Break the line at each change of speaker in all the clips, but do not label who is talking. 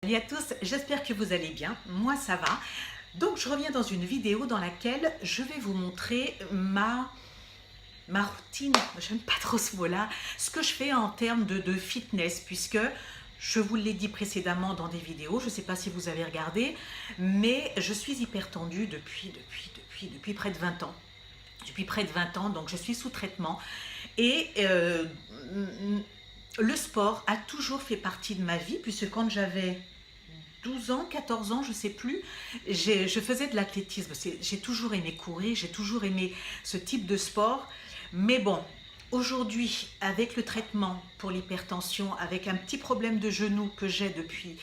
Salut à tous, j'espère que vous allez bien, moi ça va. Donc je reviens dans une vidéo dans laquelle je vais vous montrer ma routine, j'aime pas trop ce mot-là, ce que je fais en termes de fitness, puisque je vous l'ai dit précédemment dans des vidéos, je ne sais pas si vous avez regardé, mais je suis hyper tendue depuis près de 20 ans. Depuis près de 20 ans, donc je suis sous traitement. Et le sport a toujours fait partie de ma vie, puisque quand j'avais 12 ans, 14 ans, je ne sais plus, je faisais de l'athlétisme. J'ai toujours aimé courir, j'ai toujours aimé ce type de sport. Mais bon, aujourd'hui, avec le traitement pour l'hypertension, avec un petit problème de genou que j'ai depuis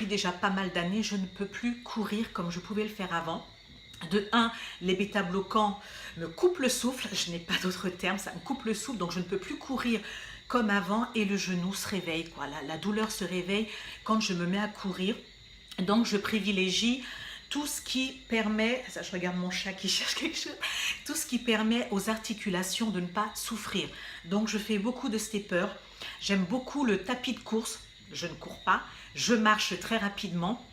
déjà pas mal d'années, je ne peux plus courir comme je pouvais le faire avant. De un, les bêta-bloquants me coupent le souffle, je n'ai pas d'autre terme, ça me coupe le souffle, donc je ne peux plus courir comme avant et le genou se réveille, quoi. La douleur se réveille quand je me mets à courir. Donc je privilégie tout ce qui permet, ça je regarde mon chat qui cherche quelque chose, tout ce qui permet aux articulations de ne pas souffrir. Donc je fais beaucoup de stepper, j'aime beaucoup le tapis de course, je ne cours pas, je marche très rapidement.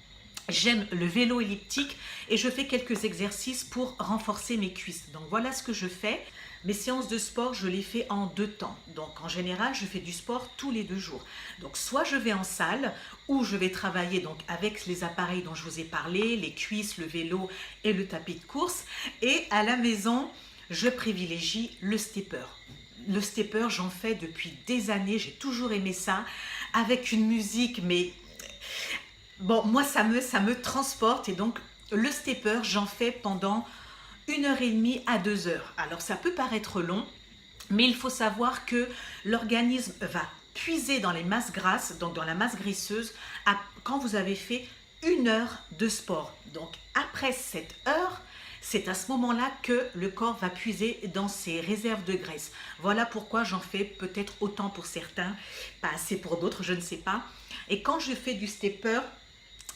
J'aime le vélo elliptique et je fais quelques exercices pour renforcer mes cuisses. Donc voilà ce que je fais. Mes séances de sport, je les fais en 2 temps. Donc en général, je fais du sport tous les 2 jours. Donc soit je vais en salle où je vais travailler donc avec les appareils dont je vous ai parlé, les cuisses, le vélo et le tapis de course. Et à la maison, je privilégie le stepper. Le stepper, j'en fais depuis des années. J'ai toujours aimé ça avec une musique, mais bon, moi, ça me transporte et donc le stepper, j'en fais pendant 1h30 à 2 heures. Alors, ça peut paraître long, mais il faut savoir que l'organisme va puiser dans les masses grasses, donc dans la masse graisseuse, quand vous avez fait 1 heure de sport. Donc, après cette heure, c'est à ce moment-là que le corps va puiser dans ses réserves de graisse. Voilà pourquoi j'en fais peut-être autant pour certains, pas assez pour d'autres, je ne sais pas. Et quand je fais du stepper,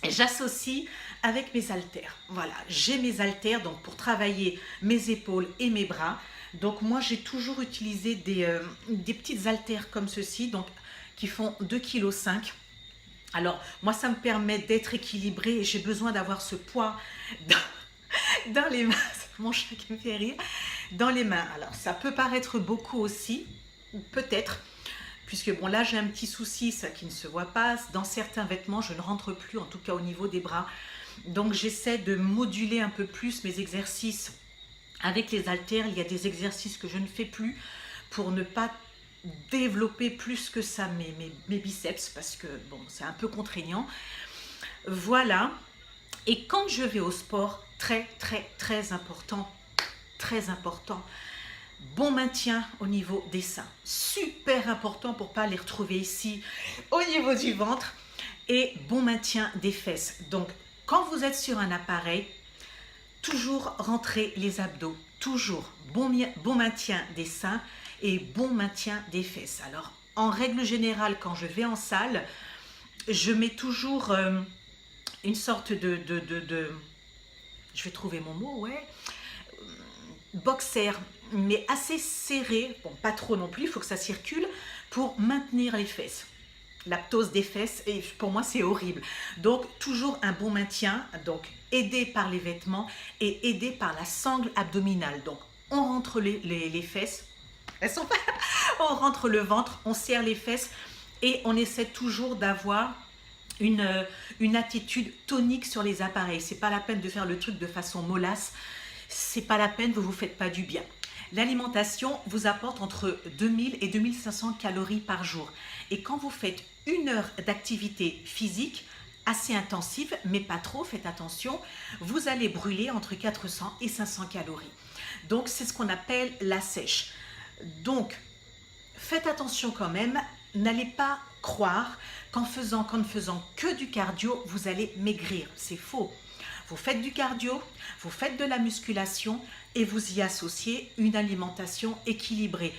j'associe avec mes haltères. Voilà, j'ai mes haltères donc pour travailler mes épaules et mes bras. Donc moi j'ai toujours utilisé des petites haltères comme ceci, donc qui font 2,5 kg. Alors moi ça me permet d'être équilibrée et j'ai besoin d'avoir ce poids dans les mains. C'est mon chat qui me fait rire. Dans les mains. Alors ça peut paraître beaucoup aussi, peut-être. Puisque bon là j'ai un petit souci, ça qui ne se voit pas, dans certains vêtements je ne rentre plus, en tout cas au niveau des bras. Donc j'essaie de moduler un peu plus mes exercices avec les haltères. Il y a des exercices que je ne fais plus pour ne pas développer plus que ça mes biceps, parce que bon c'est un peu contraignant. Voilà, et quand je vais au sport, très important, bon maintien au niveau des seins, super important pour ne pas les retrouver ici au niveau du ventre, et bon maintien des fesses. Donc quand vous êtes sur un appareil, toujours rentrer les abdos, toujours bon maintien des seins et bon maintien des fesses. Alors en règle générale, quand je vais en salle, je mets toujours une sorte je vais trouver mon mot, ouais, boxer, mais assez serré, bon pas trop non plus, il faut que ça circule pour maintenir les fesses. La ptose des fesses, et pour moi c'est horrible. Donc toujours un bon maintien, donc aidé par les vêtements et aidé par la sangle abdominale. Donc on rentre les fesses, elles sont pas, on rentre le ventre, on serre les fesses et on essaie toujours d'avoir une attitude tonique sur les appareils. C'est pas la peine de faire le truc de façon mollasse, c'est pas la peine, vous vous faites pas du bien. L'alimentation vous apporte entre 2000 et 2500 calories par jour. Et quand vous faites 1 heure d'activité physique assez intensive, mais pas trop, faites attention, vous allez brûler entre 400 et 500 calories. Donc c'est ce qu'on appelle la sèche. Donc faites attention quand même, n'allez pas croire qu'en ne faisant que du cardio, vous allez maigrir. C'est faux. Vous faites du cardio, vous faites de la musculation et vous y associez une alimentation équilibrée.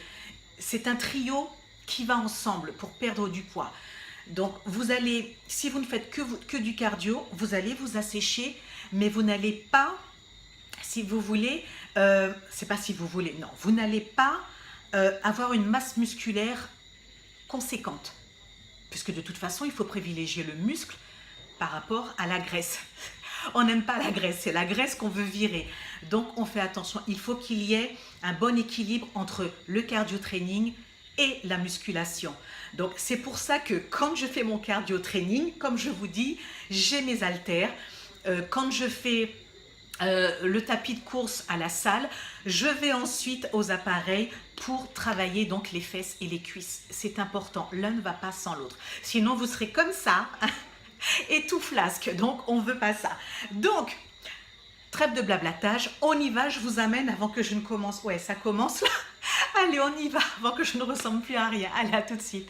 C'est un trio qui va ensemble pour perdre du poids. Donc vous allez, si vous ne faites que du cardio, vous allez vous assécher, mais vous n'allez pas, si vous voulez, c'est pas si vous voulez, non, vous n'allez pas avoir une masse musculaire conséquente. Puisque de toute façon, il faut privilégier le muscle par rapport à la graisse. On n'aime pas la graisse, c'est la graisse qu'on veut virer. Donc on fait attention, il faut qu'il y ait un bon équilibre entre le cardio training et la musculation. Donc c'est pour ça que quand je fais mon cardio training, comme je vous dis, j'ai mes haltères. Quand je fais le tapis de course à la salle, je vais ensuite aux appareils pour travailler donc les fesses et les cuisses. C'est important, l'un ne va pas sans l'autre. Sinon vous serez comme ça et tout flasque, donc on ne veut pas ça. Donc, trêve de blablatage, on y va, je vous amène avant que je ne commence. Ouais, ça commence là. Allez, on y va avant que je ne ressemble plus à rien. Allez, à tout de suite.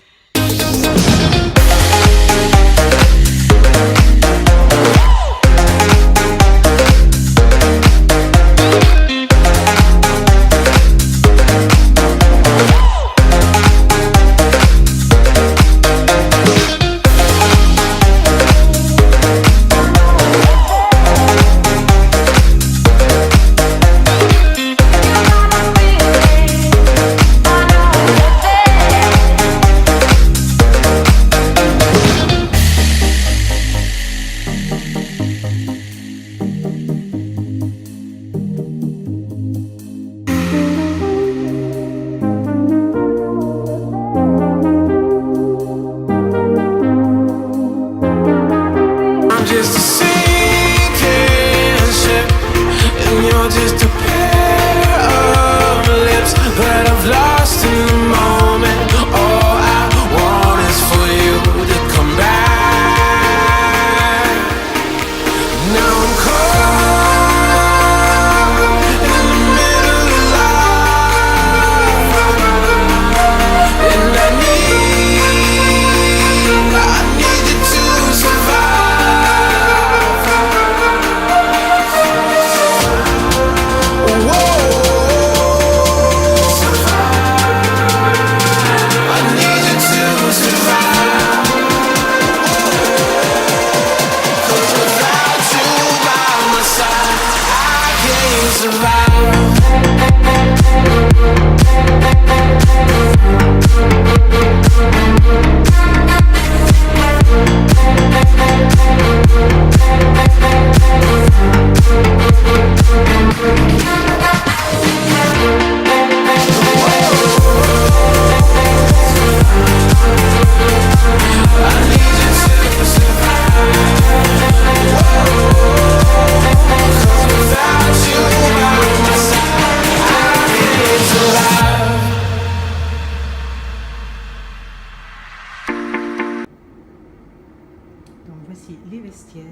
Voici les vestiaires,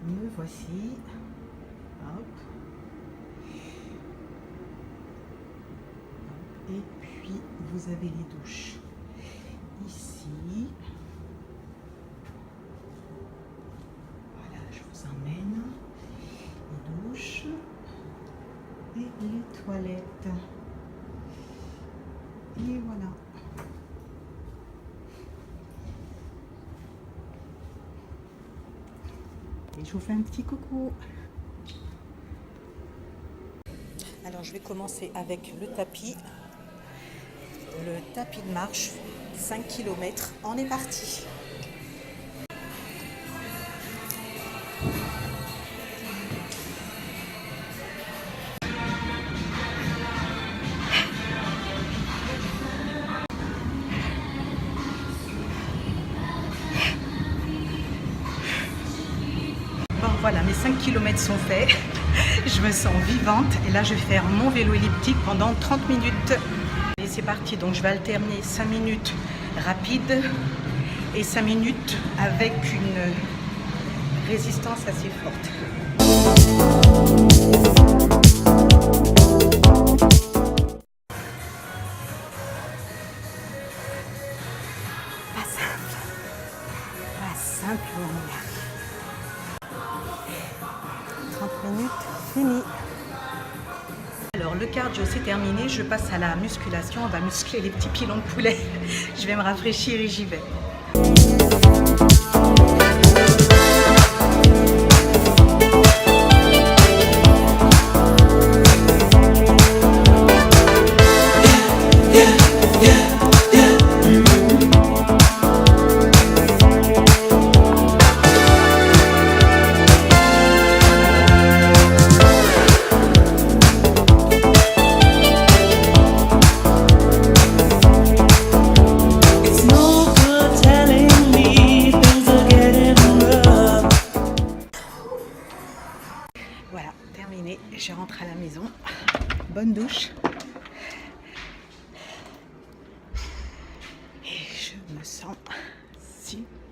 me voici, hop. Et puis vous avez les douches ici, voilà, je vous emmène les douches et les toilettes, et voilà. Et je vous fais un petit coucou. Alors je vais commencer avec le tapis de marche, 5 km. On est parti. Voilà, mes 5 km sont faits, je me sens vivante et là je vais faire mon vélo elliptique pendant 30 minutes. Et c'est parti, donc je vais alterner 5 minutes rapide et 5 minutes avec une résistance assez forte. Pas simple, on y arrive. 30 minutes, fini. Alors le cardio c'est terminé, je passe à la musculation, on va muscler les petits pilons de poulet. Je vais me rafraîchir et j'y vais. rentre à la maison. Bonne douche. Et je me sens super.